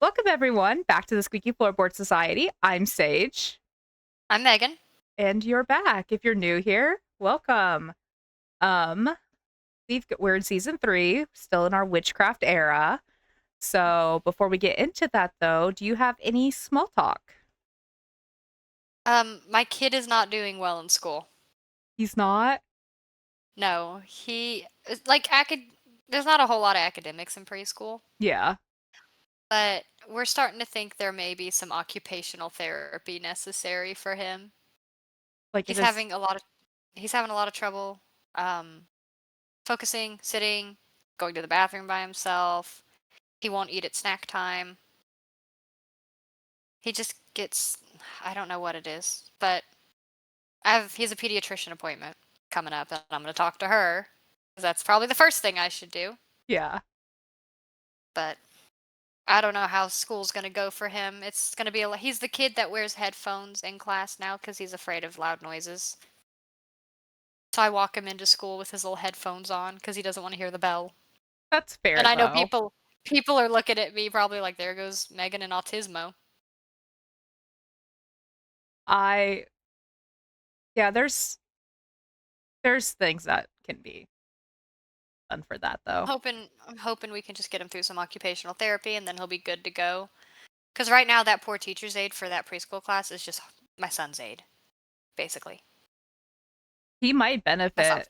Welcome everyone back to the Squeaky Floorboard Society. I'm Sage, I'm Megan. and you're back. If you're new here, welcome. Um, we're in season 3, still in our witchcraft era. So before we get into that, though, do you have any small talk? My kid is not doing well in school. He's not. No, he there's not a whole lot of academics in preschool, Yeah, but we're starting to think there may be some occupational therapy necessary for him. like it He's is. having a lot of he's having a lot of trouble um focusing, sitting, going to the bathroom by himself. He won't eat at snack time. He just gets I don't know what it is, but he has a pediatrician appointment coming up and I'm going to talk to her. 'Cause that's probably the first thing I should do. Yeah, But I don't know how school's gonna go for him. It's gonna be he's the kid that wears headphones in class now because he's afraid of loud noises. So I walk him into school with his little headphones on because he doesn't want to hear the bell. that's fair And I know though. people are looking at me probably like, there goes Megan and autismo. I yeah, there's things that can be done for that though. I'm hoping we can just get him through some occupational therapy and then he'll be good to go. Because right now that poor teacher's aide for that preschool class is just my son's aide, basically. He might My son. benefit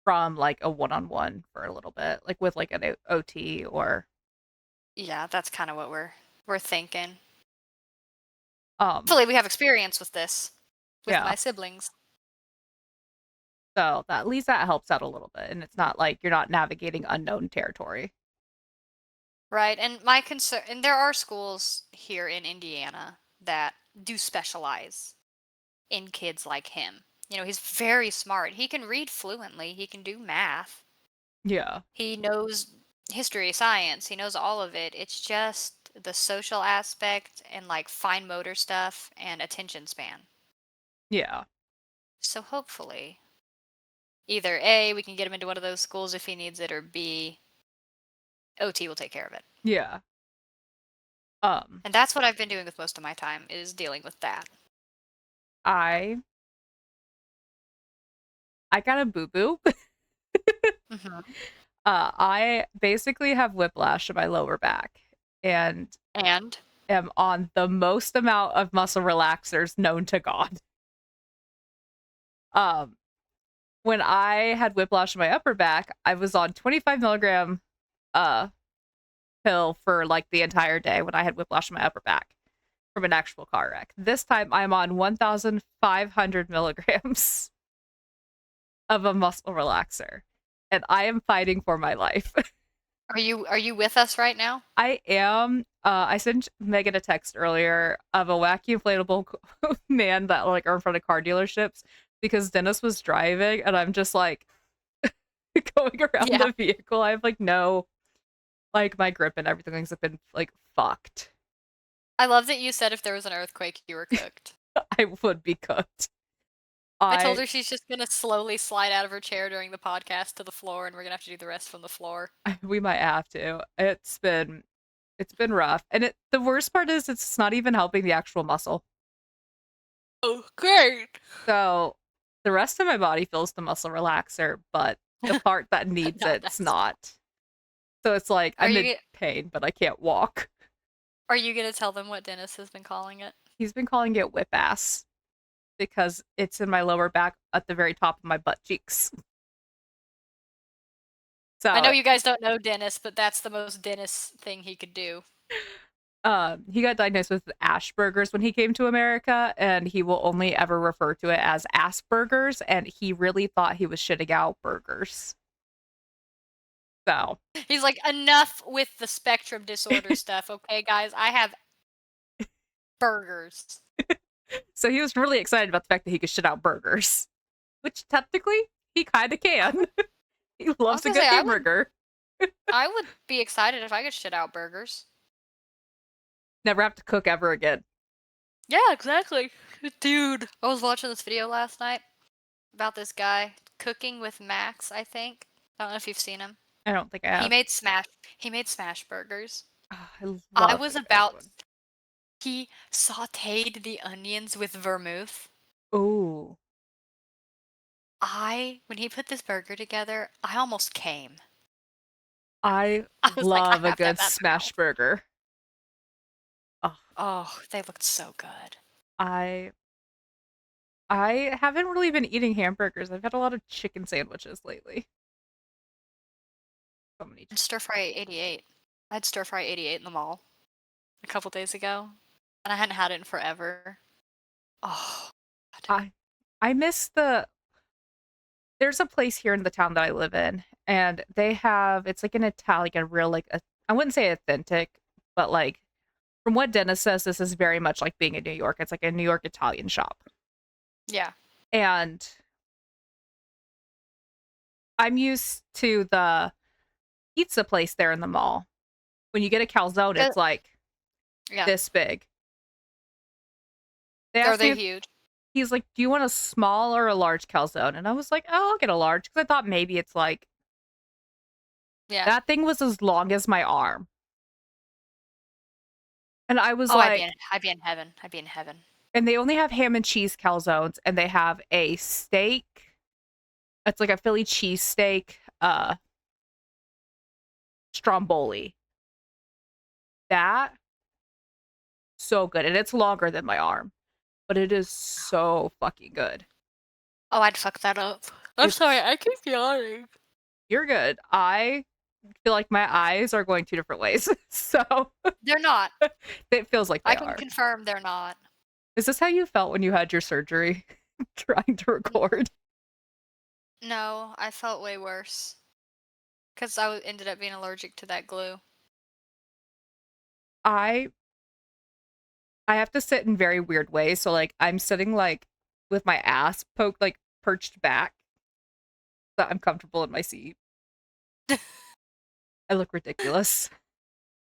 from like a one-on-one for a little bit, like with like an OT or Yeah, that's kind of what we're thinking. um Hopefully we have experience with this with yeah. my siblings. So that at least that helps out a little bit, and it's not like you're not navigating unknown territory. Right. And my concern, and there are schools here in Indiana that do specialize in kids like him. You know, he's very smart. He can read fluently, he can do math, Yeah. he knows history, science, he knows all of it. It's just the social aspect and like fine motor stuff and attention span. Yeah. So hopefully, either A, we can get him into one of those schools if he needs it, or B, OT will take care of it. Yeah. Um And that's what I've been doing with most of my time is dealing with that. I I got a boo-boo. Hmm. I basically have whiplash in my lower back and And am on the most amount of muscle relaxers known to God. Um when I had whiplash in my upper back, I was on 25 milligram uh pill for like the entire day when I had whiplash in my upper back from an actual car wreck. This time I'm on 1,500 milligrams of a muscle relaxer, and I am fighting for my life. are you with us right now? I am. I sent Megan a text earlier of a wacky inflatable man that like are in front of car dealerships because Dennis was driving, and I'm just like going around Yeah. the vehicle. I have like no, like my grip and everything has been like fucked. I love that you said if there was an earthquake, you were cooked. I would be cooked. I told I her she's just gonna slowly slide out of her chair during the podcast to the floor, and we're gonna have to do the rest from the floor. we might have to. It's been rough. And the worst part is it's not even helping the actual muscle. Oh, great! So the rest of my body feels the muscle relaxer, but the part that needs Not it's that. not. So it's like Are I'm you in pain, but I can't walk. are you gonna tell them what Dennis has been calling it? He's been calling it whip ass because it's in my lower back at the very top of my butt cheeks. I know So you guys don't know Dennis, but that's the most Dennis thing he could do. he got diagnosed with Asperger's when he came to America, and he will only ever refer to it as Asperger's, and he really thought he was shitting out burgers. So He's like, enough with the spectrum disorder stuff, okay, guys? I have burgers. so he was really excited about the fact that he could shit out burgers, which technically he kind of I can. would, He I was loves a gonna good say, hamburger. I would be excited if I could shit out burgers. Never have to cook ever again. Yeah, exactly. Dude, I was watching this video last night about this guy cooking with Max, I think. I don't know if you've seen him. I don't think I He have. made smash he made smash burgers. I I love was about McGowan. he sautéed the onions with vermouth. Ooh, When he put this burger together, I almost came. I I was like, "I love a have to have good that in my smash mouth." burger. Oh, Oh, they looked so good. I I haven't really been eating hamburgers. I've had a lot of chicken sandwiches lately. So many And Stir Fry 88. I had Stir Fry 88 in the mall a couple days ago, and I hadn't had it in forever. Oh, God. I I miss the there's a place here in the town that I live in, and they have it's like an Italian, a real like a, I wouldn't say authentic, but like from what Dennis says, this is very much like being in New York. It's like a New York Italian shop. Yeah. And I'm used to the pizza place there in the mall. When you get a calzone, The it's like Yeah. this big. They Are asked me they if huge? he's like, "Do you want a small or a large calzone?" And I was like, "Oh, I'll get a large," because I thought maybe it's like Yeah. that thing was as long as my arm. And I was Oh, like, I'd be in heaven. I'd be in heaven. and they only have ham and cheese calzones, and they have a steak. It's like a Philly cheesesteak, stromboli. That so good, and it's longer than my arm, but it is so fucking good. Oh, I'd fuck that up. I'm sorry, It's I keep yawning. You're good. I feel like my eyes are going two different ways, so They're not. it feels like I they can are. confirm they're not. Is this how you felt when you had your surgery, trying to N- record? No, I felt way worse because ended up being allergic to that glue. I I have to sit in very weird ways. So like I'm sitting like with my ass poked like perched back so I'm comfortable in my seat. I look ridiculous.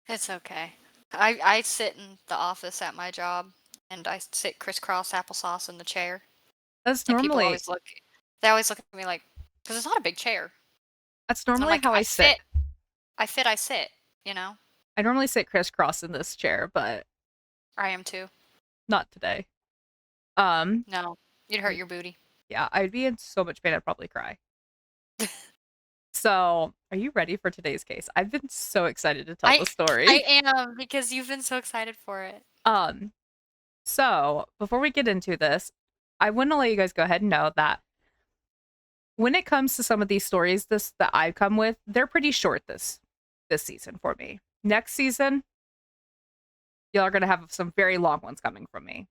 It's okay. I sit in the office at my job and I sit crisscross applesauce in the chair. That's And people normally they always look at me like, because it's not a big chair. that's And I'm normally like, how I sit. I sit, you know? I normally sit crisscross in this chair, but I am too. not today. Um No, you'd hurt your booty. yeah, I'd be in so much pain I'd probably cry. So, are you ready for today's case? I've been so excited to tell I the I story. am because you've been so excited for it. Um so before we get into this, I want to let you guys go ahead and know that when it comes to some of these stories that I've come with, they're pretty short this season for me. Next season, y'all are gonna have some very long ones coming from me.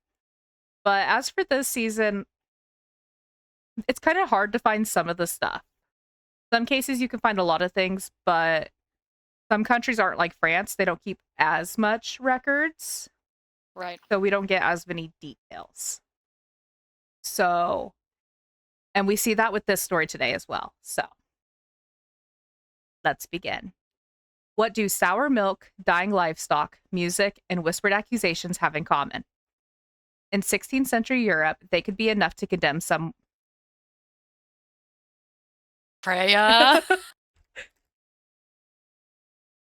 But as for this season, it's kind of hard to find some of the stuff. Some cases you can find a lot of things, but some countries aren't like France. They don't keep as much records, Right. so we don't get as many details. So, and we see that with this story today as well. So, let's begin. What do sour milk, dying livestock, music, and whispered accusations have in common? In 16th century Europe, they could be enough to condemn some. Freya.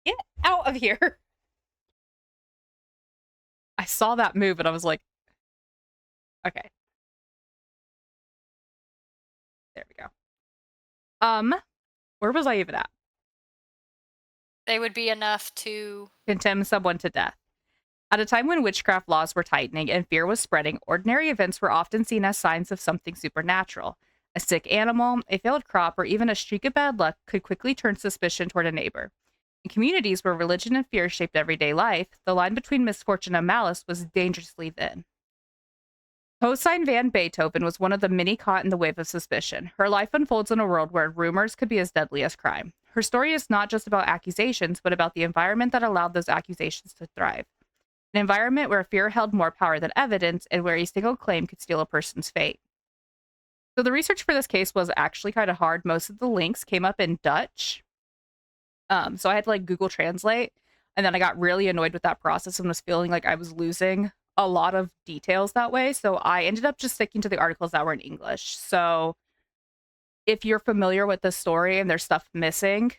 Get out of here. I saw that move and I was like, okay, there we go. Where was I even at? They would be enough to Condemn someone to death. At a time when witchcraft laws were tightening and fear was spreading, ordinary events were often seen as signs of something supernatural. A sick animal, a failed crop, or even a streak of bad luck could quickly turn suspicion toward a neighbor. In communities where religion and fear shaped everyday life, the line between misfortune and malice was dangerously thin. Josyne van Beethoven was one of the many caught in the wave of suspicion. Her life unfolds in a world where rumors could be as deadly as crime. Her story is not just about accusations, but about the environment that allowed those accusations to thrive. An environment where fear held more power than evidence and where a single claim could steal a person's fate. So the research for this case was actually kind of hard. Most of the links came up in Dutch. So I had to like Google Translate. And then I got really annoyed with that process and was feeling like I was losing a lot of details that way. So I ended up just sticking to the articles that were in English. So if you're familiar with the story and there's stuff missing,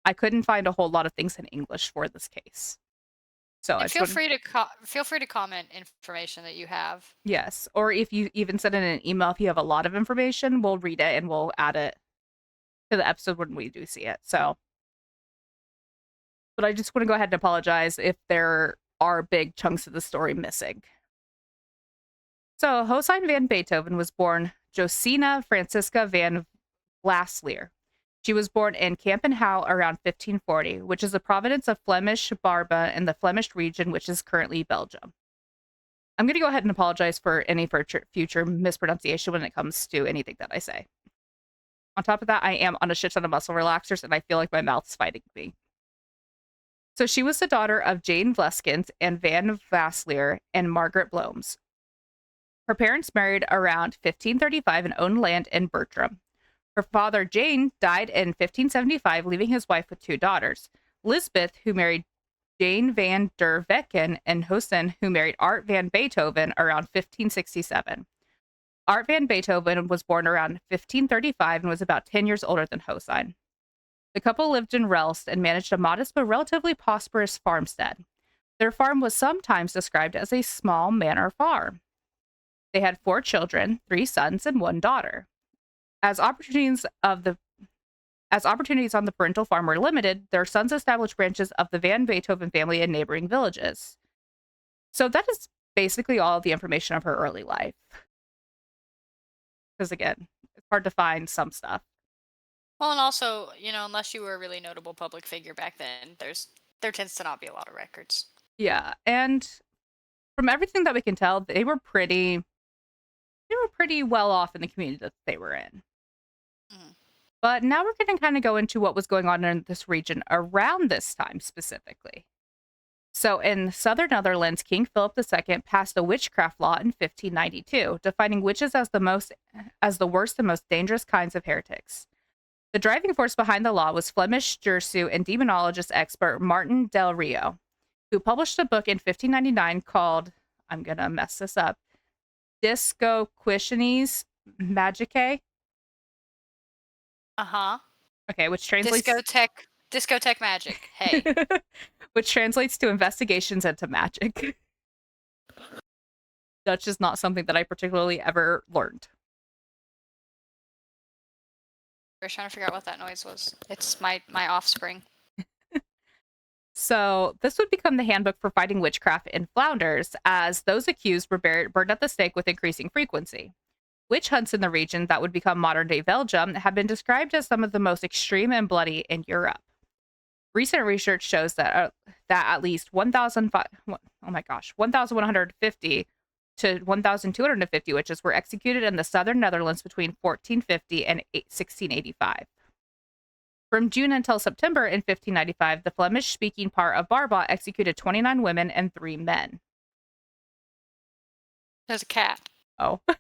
I couldn't find a whole lot of things in English for this case. So I And just feel wouldn't, free to feel free to comment information that you have. yes. Or if you even send in an email, if you have a lot of information, we'll read it and we'll add it to the episode when we do see it. So, but I just want to go ahead and apologize if there are big chunks of the story missing. So Josyne van Beethoven was born Josyne Francisca van Vlasleer. She was born in Kampenhouw around 1540, which is a province of Flemish Barba in the Flemish region, which is currently Belgium. I'm going to go ahead and apologize for any future mispronunciation when it comes to anything that I say. On top of that, I am on a shit ton of muscle relaxers, and I feel like my mouth's fighting me. So she was the daughter of Jane Vleskens and Van Vaslier and Margaret Bloems. Her parents married around 1535 and owned land in Bertram. Her father, Jane, died in 1575, leaving his wife with 2 daughters. Lisbeth, who married Jane van der Vecken, and Josyne, who married Art van Beethoven around 1567. Art van Beethoven was born around 1535 and was about 10 years older than Josyne. The couple lived in Relst and managed a modest but relatively prosperous farmstead. Their farm was sometimes described as a small manor farm. They had 4 children, 3 sons and 1 daughter. As opportunities on the parental farm were limited, their sons established branches of the Van Beethoven family in neighboring villages. So that is basically all the information of her early life. Because again, it's hard to find some stuff. Well, and also, unless you were a really notable public figure back then, there tends to not be a lot of records. Yeah, and from everything that we can tell, they were pretty well off in the community that they were in. Mhm. But now we're going to kind of go into what was going on in this region around this time specifically. So in southern Netherlands, King Philip II passed a witchcraft law in 1592, defining witches as the worst and most dangerous kinds of heretics. The driving force behind the law was Flemish Jesuit and demonologist expert Martin del Rio, who published a book in 1599 called, I'm going to mess this up, Discoquisitiones Magicae. Uh-huh. Okay, which translates Discotheque magic. Hey. which translates to investigations into magic. That's just not something that I particularly ever learned. I was trying to figure out what that noise was. It's my offspring. So this would become the handbook for fighting witchcraft in Flanders, as those accused were burned at the stake with increasing frequency. Witch hunts in the region that would become modern-day Belgium have been described as some of the most extreme and bloody in Europe. Recent research shows that at least 1,150 to 1,250 witches were executed in the southern Netherlands between 1450 and 1685. From June until September in 1595, the Flemish-speaking part of Barba executed 29 women and 3 men. There's a cat. Oh, I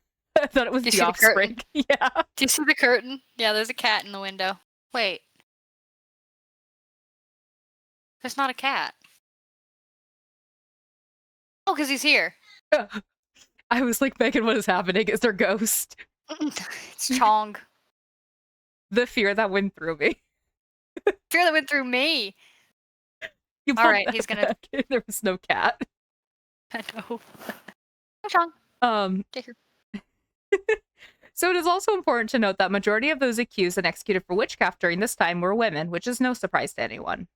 thought it was the offspring. Yeah. Do you see the curtain? Yeah, there's a cat in the window. Wait. There's not a cat. Oh, because he's here. I was like, Megan, what is happening? Is there a ghost? It's Chong. The fear that went through me. Fear that went through me. You all right, he's gonna. There was no cat. I know. Hi, Chong. Take her. So it is also important to note that majority of those accused and executed for witchcraft during this time were women, which is no surprise to anyone.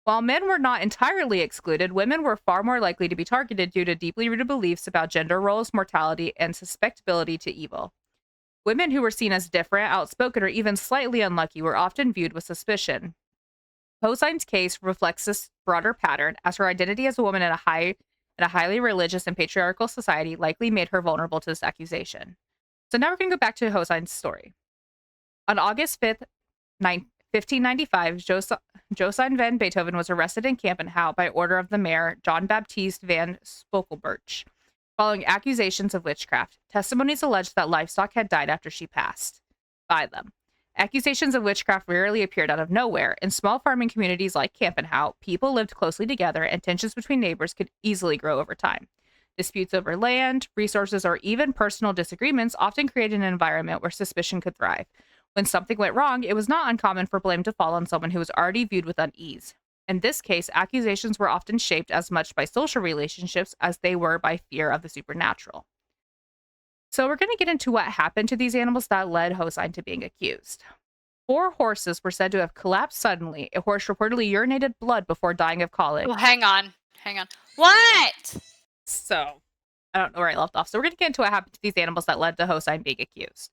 While men were not entirely excluded, women were far more likely to be targeted due to deeply rooted beliefs about gender roles, mortality, and susceptibility to evil. Women who were seen as different, outspoken, or even slightly unlucky were often viewed with suspicion. Josyne's case reflects this broader pattern, as her identity as a woman in a highly religious and patriarchal society likely made her vulnerable to this accusation. So now we're going to go back to Josyne's story. On August 5th, 1595, Josyne van Beethoven was arrested in Kampenhouw by order of the mayor, John Baptiste van Spokelberch, following accusations of witchcraft. Testimonies alleged that livestock had died after she passed by them. Accusations of witchcraft rarely appeared out of nowhere. In small farming communities like Kampenhouw, people lived closely together, and tensions between neighbors could easily grow over time. Disputes over land, resources, or even personal disagreements often created an environment where suspicion could thrive. When something went wrong, it was not uncommon for blame to fall on someone who was already viewed with unease. In this case, accusations were often shaped as much by social relationships as they were by fear of the supernatural. So we're going to get into what happened to these animals that led Josyne to being accused. 4 horses were said to have collapsed suddenly. A horse reportedly urinated blood before dying of colic. Well, hang on. What? So I don't know where I left off. So we're going to get into what happened to these animals that led to Josyne being accused.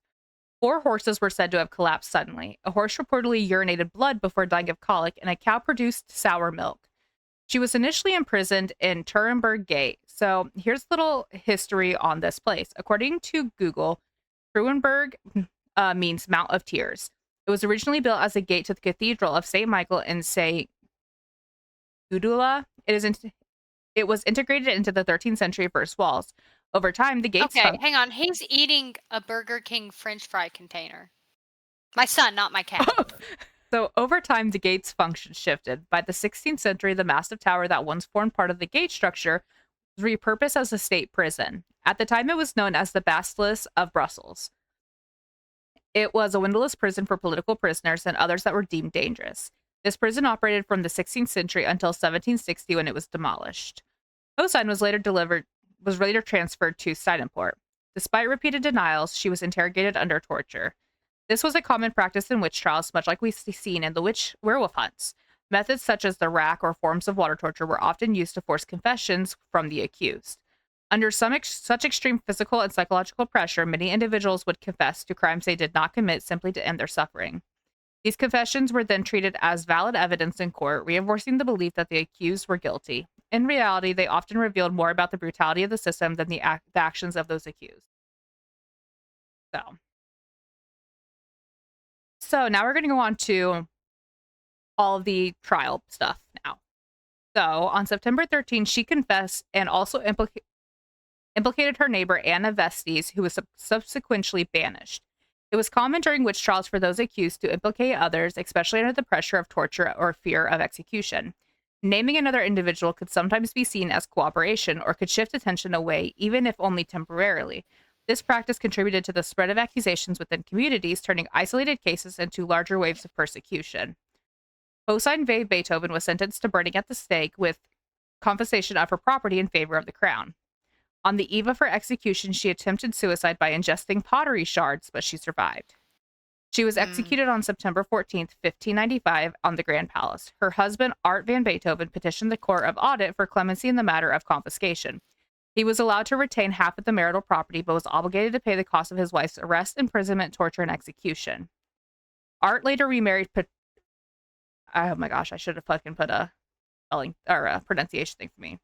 4 horses were said to have collapsed suddenly. A horse reportedly urinated blood before dying of colic, and a cow produced sour milk. She was initially imprisoned in Turenberg Gate. So here's a little history on this place. According to Google, Turenberg means Mount of Tears. It was originally built as a gate to the Cathedral of St. Michael in St. Gudula. It was integrated into the 13th century first walls. Over time, the gates... Okay, hang on. He's eating a Burger King French fry container. My son, not my cat. So over time, the gate's function shifted. By the 16th century, the massive tower that once formed part of the gate structure was repurposed as a state prison. At the time, it was known as the Basileus of Brussels. It was a windowless prison for political prisoners and others that were deemed dangerous. This prison operated from the 16th century until 1760 when it was demolished. Josyne was later transferred to Steinenport. Despite repeated denials, she was interrogated under torture. This was a common practice in witch trials, much like we've seen in the werewolf hunts. Methods such as the rack or forms of water torture were often used to force confessions from the accused. Under such extreme physical and psychological pressure, many individuals would confess to crimes they did not commit simply to end their suffering. These confessions were then treated as valid evidence in court, reinforcing the belief that the accused were guilty. In reality, they often revealed more about the brutality of the system than the actions of those accused. So now we're going to go on to all of the trial stuff now. So on September 13th, she confessed and also implicated her neighbor Anna Vestes, who was subsequently banished. It was common during witch trials for those accused to implicate others, especially under the pressure of torture or fear of execution. Naming another individual could sometimes be seen as cooperation or could shift attention away, even if only temporarily. This practice contributed to the spread of accusations within communities, turning isolated cases into larger waves of persecution. Josyne van Beethoven was sentenced to burning at the stake with confiscation of her property in favor of the crown. On the eve of her execution, she attempted suicide by ingesting pottery shards, but she survived. She was executed on September 14th, 1595, on the Grand Palace. Her husband, Art van Beethoven, petitioned the Court of Audit for clemency in the matter of confiscation. He was allowed to retain half of the marital property, but was obligated to pay the cost of his wife's arrest, imprisonment, torture, and execution. Art later remarried... Oh my gosh, I should have fucking put a spelling or a pronunciation thing for me.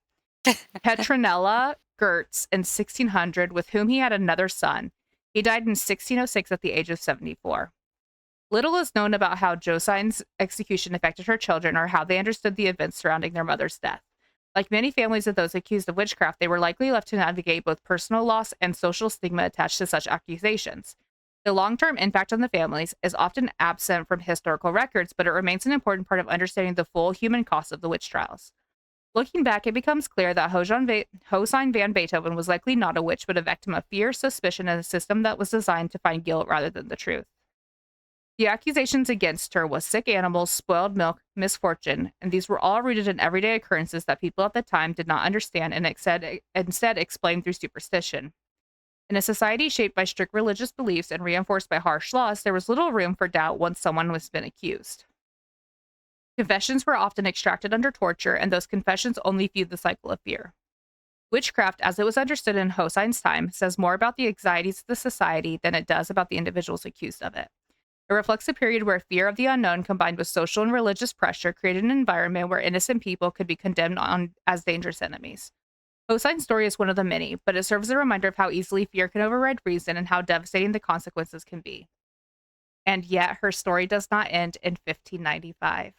Petronella Gertz in 1600, with whom he had another son. He died in 1606 at the age of 74. Little is known about how Josyne's execution affected her children or how they understood the events surrounding their mother's death. Like many families of those accused of witchcraft, they were likely left to navigate both personal loss and social stigma attached to such accusations. The long-term impact on the families is often absent from historical records, but it remains an important part of understanding the full human cost of the witch trials. Looking back, it becomes clear that Josyne van Beethoven was likely not a witch, but a victim of fear, suspicion, and a system that was designed to find guilt rather than the truth. The accusations against her was sick animals, spoiled milk, misfortune, and these were all rooted in everyday occurrences that people at the time did not understand and instead explained through superstition. In a society shaped by strict religious beliefs and reinforced by harsh laws, there was little room for doubt once someone was been accused. Confessions were often extracted under torture, and those confessions only fueled the cycle of fear. Witchcraft, as it was understood in Josyne's time, says more about the anxieties of the society than it does about the individuals accused of it. It reflects a period where fear of the unknown combined with social and religious pressure created an environment where innocent people could be condemned as dangerous enemies. Josyne's story is one of the many, but it serves as a reminder of how easily fear can override reason and how devastating the consequences can be. And yet, her story does not end in 1595.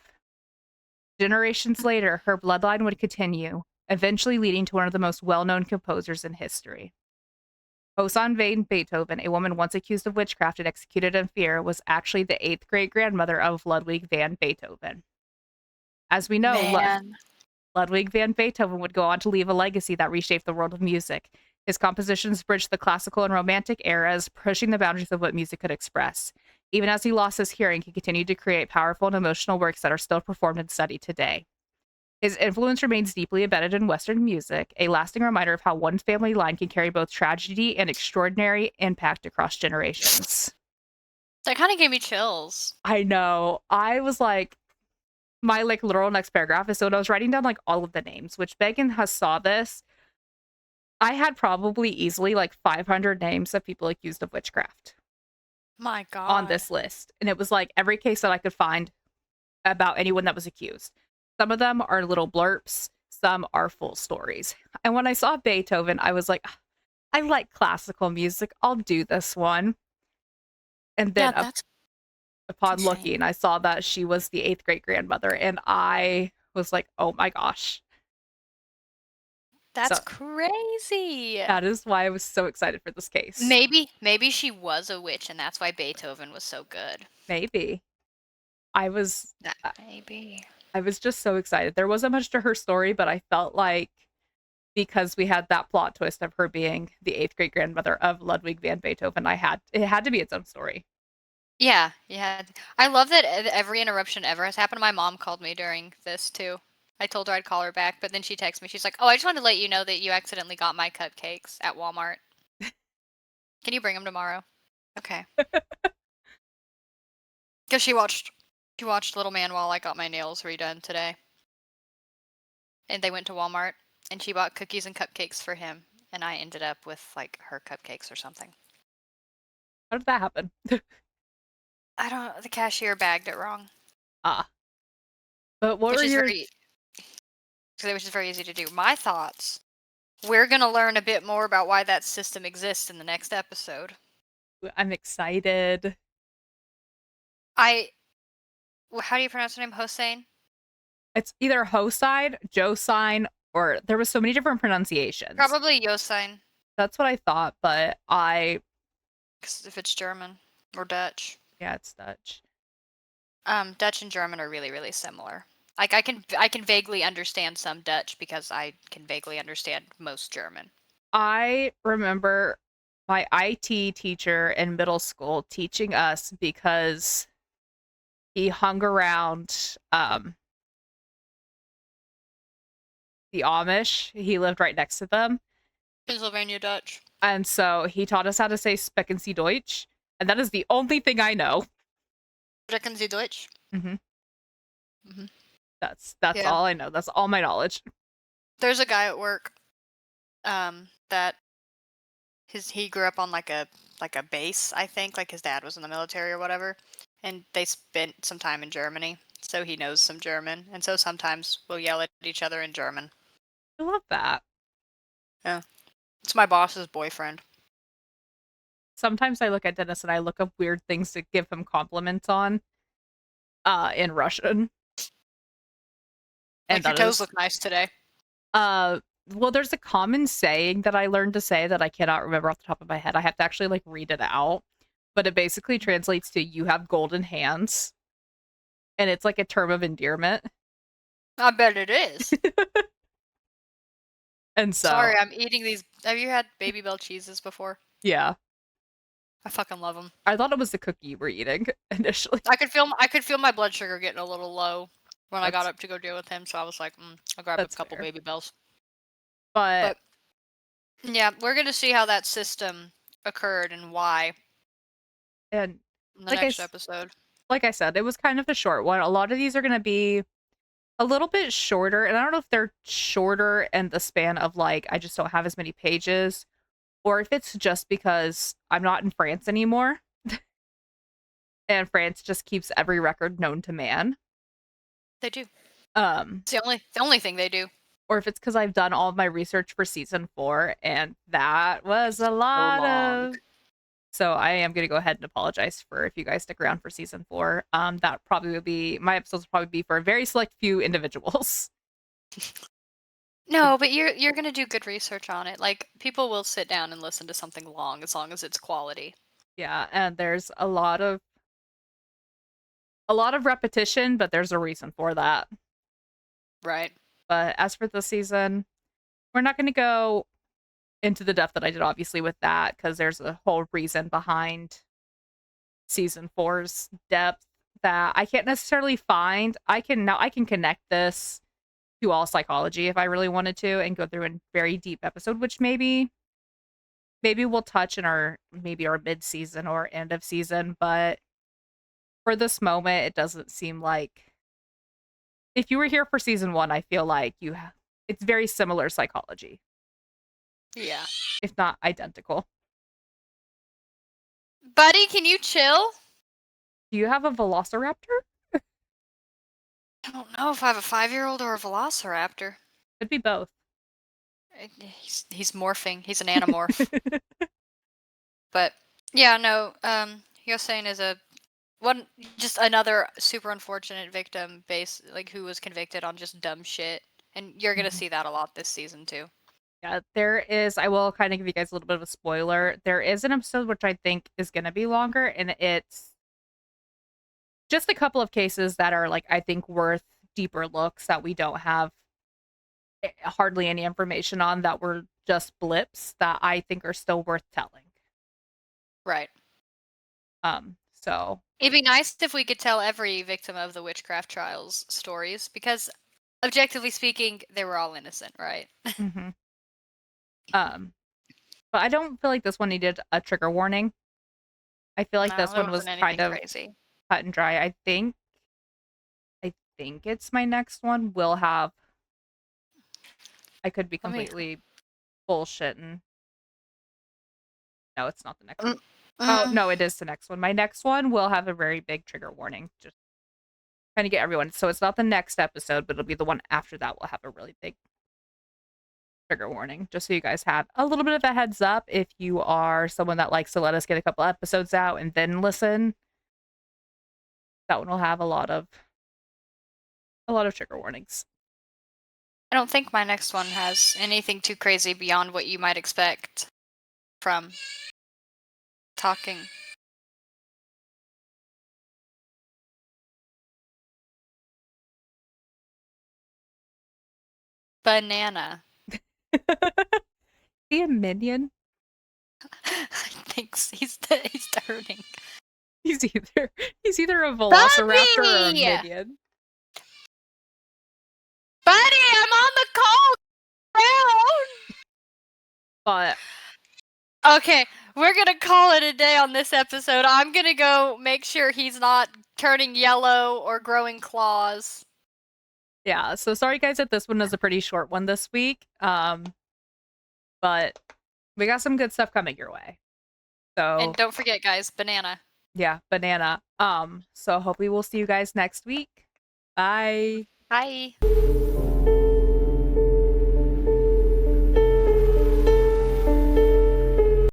Generations later, her bloodline would continue, eventually leading to one of the most well-known composers in history. Josyne van Beethoven, a woman once accused of witchcraft and executed in fear, was actually the 8th great-grandmother of Ludwig van Beethoven. As we know, Ludwig van Beethoven would go on to leave a legacy that reshaped the world of music. His compositions bridged the classical and romantic eras, pushing the boundaries of what music could express. Even as he lost his hearing, he continued to create powerful and emotional works that are still performed and studied today. His influence remains deeply embedded in Western music, a lasting reminder of how one family line can carry both tragedy and extraordinary impact across generations. That kind of gave me chills. I know. I was like, my like literal next paragraph is so when I was writing down like all of the names, which Megan has saw this, I had probably easily like 500 names of people accused of witchcraft My on God. this list. And it was like every case that I could find about anyone that was accused. Some of them are little blurps, some are full stories. And when I saw Beethoven, I was like, I like classical music. I'll do this one. And Yeah, then that's upon insane. looking, I saw that she was the eighth great grandmother. And I was like, oh my gosh. That's So crazy. that is why I was so excited for this case. Maybe she was a witch and that's why Beethoven was so good. Maybe. I was That I maybe. I was just so excited. There wasn't much to her story, but I felt like because we had that plot twist of her being the eighth great grandmother of Ludwig van Beethoven, it had to be its own story. Yeah, yeah. I love that every interruption ever has happened. My mom called me during this too. I told her I'd call her back, but then she texted me. She's like, "Oh, I just wanted to let you know that you accidentally got my cupcakes at Walmart. Can you bring them tomorrow?" Okay. Because she watched Little Man while I got my nails redone today, and they went to Walmart, and she bought cookies and cupcakes for him, and I ended up with like her cupcakes or something. How did that happen? I don't. The cashier bagged it wrong, Ah, but what were which is your? very easy to do. My thoughts. We're gonna learn a bit more about why that system exists in the next episode. I'm excited. I. How do you pronounce her name? Hossein? It's either Josyne, Josyne, or there was so many different pronunciations. Probably Josyne, That's what I thought, but because if it's German or Dutch. yeah, it's Dutch. Dutch and German are really, really similar. Like I can vaguely understand some Dutch because I can vaguely understand most German. I remember my IT teacher in middle school teaching us because he hung around the Amish. He lived right next to them. Pennsylvania Dutch. And so he taught us how to say Specken Sie Deutsch. And that is the only thing I know. Sprechen Sie Deutsch? hmm Hmm. That's Yeah. all I know. That's all my knowledge. There's a guy at work that he grew up on like a base, I think, like his dad was in the military or whatever, and they spent some time in Germany, so he knows some German, and so sometimes we'll yell at each other in German. I love that. Yeah, it's my boss's boyfriend. Sometimes I look at Dennis and I look up weird things to give him compliments on in Russian. And Like your that toes is look nice today. uh well there's a common saying that I learned to say that I cannot remember off the top of my head. I have to actually like read it out. But it basically translates to you have golden hands. And it's like a term of endearment. I bet it is. And so Sorry, I'm eating these. Have you had Baby Bell cheeses before? yeah. I fucking love them. I thought it was the cookie you were eating initially. I could feel my blood sugar getting a little low when I got That's up to go deal with him, so I was like, I'll grab a that's couple fair. Baby Bells. But But yeah, we're gonna see how that system occurred and why and in the like I next s- episode. like I said, it was kind of a short one. A lot of these are going to be a little bit shorter, and I don't know if they're shorter in the span of like I just don't have as many pages, or if it's just because I'm not in France anymore, and France just keeps every record known to man. They do. Um, It's the only thing they do. or if it's because I've done all of my research for season 4, and that was a So lot long. of. So I am going to go ahead and apologize for if you guys stick around for season 4. That probably will be my episodes will probably be for a very select few individuals. No, but you're gonna do good research on it. Like people will sit down and listen to something long as it's quality. Yeah, and there's a lot of repetition, but there's a reason for that. Right. But as for the season, we're not going to go into the depth that I did obviously with that because there's a whole reason behind season 4's depth that I can't necessarily find. I can connect this to all psychology if I really wanted to and go through a very deep episode, which maybe we'll touch in our mid season or end of season, but for this moment, it doesn't seem like if you were here for season 1, I feel like it's very similar psychology, Yeah. if not identical. Buddy, can you chill? Do you have a velociraptor? I don't know if I have a 5-year-old or a velociraptor. Could be both. He's morphing. He's an animorph. But yeah, no. Josyne is just another super unfortunate victim, who was convicted on just dumb shit, and you're gonna see that a lot this season too. Yeah, there is. I will kind of give you guys a little bit of a spoiler. There is an episode which I think is going to be longer, and it's just a couple of cases that are like I think worth deeper looks that we don't have hardly any information on, that were just blips that I think are still worth telling. Right. So it'd be nice if we could tell every victim of the witchcraft trials stories, because objectively speaking, they were all innocent, right? mhm. But I don't feel like this one needed a trigger warning. I feel like No, this there one was wasn't kind anything of crazy. cut and dry. I think it's my next one will have. I could be completely bullshitting. No, it's not the next one. Oh, no, it is the next one. My next one will have a very big trigger warning. Just trying to get everyone. So it's not the next episode, but it'll be the one after that will have a really big trigger warning. Just so you guys have a little bit of a heads up if you are someone that likes to let us get a couple episodes out and then listen. That one will have a lot of trigger warnings. I don't think my next one has anything too crazy beyond what you might expect from talking. Banana. He a minion? I think he's turning. He's either a velociraptor or a Buddy! minion. Buddy, I'm on the call down. But okay, we're gonna call it a day on this episode. I'm gonna go make sure he's not turning yellow or growing claws. yeah, so sorry guys that this one is a pretty short one this week. But we got some good stuff coming your way. So And don't forget, guys, banana. yeah, banana. So hopefully we'll see you guys next week. Bye. Bye.